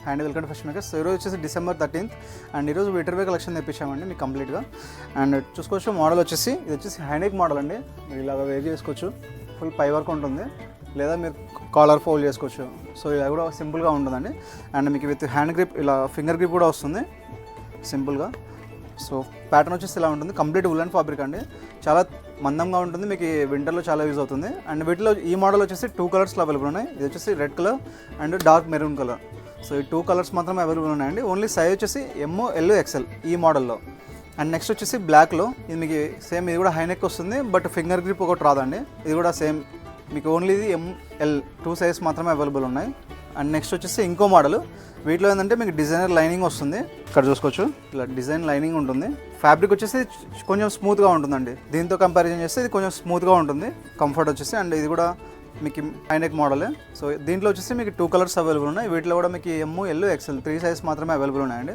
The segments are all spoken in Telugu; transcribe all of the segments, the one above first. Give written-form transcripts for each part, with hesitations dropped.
Hand welcome to fashion makers. ఈరోజు వచ్చేసి December 13th అండ్ ఈరోజు వింటర్ వేర్ కలెక్షన్ తెప్పించామండి మీకు కంప్లీట్గా. అండ్ చూసుకోవచ్చు మోడల్ వచ్చేసి ఇది వచ్చేసి హ్యాండ్ మోడల్ అండి. మీరు ఇలాగ వేర్ చేసుకోవచ్చు, ఫుల్ పై వరకు ఉంటుంది, లేదా మీరు కాలర్ ఫోల్డ్ చేసుకోవచ్చు. సో ఇలా కూడా సింపుల్గా ఉంటుందండి. అండ్ మీకు విత్ హ్యాండ్ గ్రిప్ ఇలా ఫింగర్ గ్రిప్ కూడా వస్తుంది సింపుల్గా. సో ప్యాటర్న్ వచ్చేసి ఇలా ఉంటుంది, కంప్లీట్ ఉలెన్ ఫ్యాబ్రిక్ అండి, చాలా మందంగా ఉంటుంది, మీకు వింటర్లో చాలా యూజ్ అవుతుంది. అండ్ వీటిలో ఈ మోడల్ వచ్చేసి 2 కలర్స్లో అవైలబుల్ ఉన్నాయి. ఇది వచ్చేసి red colour and dark maroon colour. So ఈ 2 కలర్స్ మాత్రమే అవైలబుల్ ఉన్నాయండి. ఓన్లీ సైజ్ వచ్చేసి ML XL ఈ మోడల్లో. అండ్ నెక్స్ట్ వచ్చేసి బ్లాక్లో ఇది మీకు సేమ్, ఇది కూడా హై నెక్ వస్తుంది, బట్ ఫింగర్ గ్రిప్ ఒకటి రాదండి. ఇది కూడా సేమ్ మీకు ఓన్లీ ఇది ML 2 సైజ్ మాత్రమే అవైలబుల్ ఉన్నాయి. అండ్ నెక్స్ట్ వచ్చేసి ఇంకో మోడల్, వీటిలో ఏంటంటే మీకు డిజైనర్ లైనింగ్ వస్తుంది. ఇక్కడ చూసుకోవచ్చు ఇలా డిజైన్ లైనింగ్ ఉంటుంది. ఫ్యాబ్రిక్ వచ్చేసి కొంచెం స్మూత్గా ఉంటుందండి, దీంతో కంపారిజన్ చేస్తే ఇది కొంచెం స్మూత్గా ఉంటుంది, కంఫర్ట్ వచ్చేసి. అండ్ ఇది కూడా మీకు హైనెక్ మోడల్. సో దీంట్లో వచ్చేసి మీకు 2 కలర్స్ అవైలబుల్ ఉన్నాయి. వీటిలో కూడా మీకు ML XL 3 సైజ్ మాత్రమే అవైలబుల్ ఉన్నాయండి.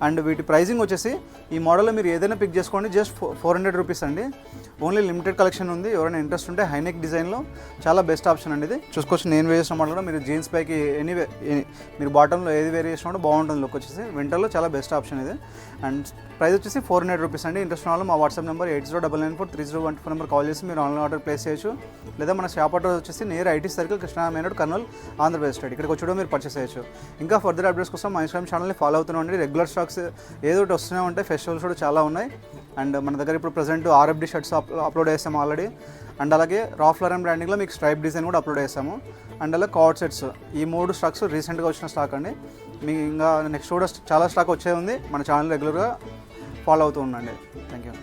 అండ్ వీటి ప్రైజింగ్ వచ్చేసి ఈ మోడల్లో మీరు ఏదైనా పిక్ చేసుకోండి, జస్ట్ 400 రూపీస్ అండి. ఓన్లీ లిమిటెడ్ కలెక్షన్ ఉంది. ఎవరైనా ఇంట్రెస్ట్ ఉంటే హైనెక్ డిజైన్లో చాలా బెస్ట్ ఆప్షన్ అండి ఇది. చూసుకోవచ్చు నేను వేర్ చేసిన మోడల్ కూడా మీరు జీన్స్ పైకి మీరు బాటంలో ఏది వేర్ చేసినా కూడా బాగుంటుంది లుక్ వచ్చేసి. వింటర్లో చాలా బెస్ట్ ఆప్షన్ ఇది. అండ్ ప్రైస్ వచ్చేసి 400 రూపీస్ అండి. ఇంట్రెస్ట్ ఉన్న వాళ్ళు మా వాట్సాప్ నెంబర్ 8099430124 నెంబర్ కాల్ చేసి మీరు ఆన్లైన్ ఆర్డర్ ప్లేస్ చేయొచ్చు, లేదా మన షాప్ అడ్రస్ వచ్చేసి near IT circle, Krishna main road, Kurnool, Andhra Pradesh state. ఇక్కడికి వచ్చి కూడా మీరు పర్చేస్ చేయొచ్చు. ఇంకా ఫర్దర్ అప్డేట్స్ కోసం మా ఇన్స్టాగ్రామ్ ఛానల్ని ఫాలో అవుతున్నాండి. రెగ్యులర్ స్టాక్స్ ఏదో ఒకటి వస్తూనే ఉంటాయి, ఫెస్టివల్స్ కూడా చాలా ఉన్నాయి. అండ్ మన దగ్గర ఇప్పుడు ప్రజెంట్ RFD షర్ట్స్ అప్లోడ్ చేస్తాము ఆల్రెడీ. అండ్ అలాగే రా ఫ్లోరల్ బ్రాండింగ్లో మీకు స్ట్రైప్ డిజైన్ కూడా అప్లోడ్ చేస్తాము. అండ్ అలాగే కార్డ్ సెట్స్, ఈ 3 స్టాక్స్ రీసెంట్గా వచ్చిన స్టాక్ అండి. మీకు ఇంకా నెక్స్ట్ కూడా చాలా స్టాక్ వచ్చే ఉంది. మన ఛానల్ రెగ్యులర్గా ఫాలో అవుతూ ఉండండి. Thank you.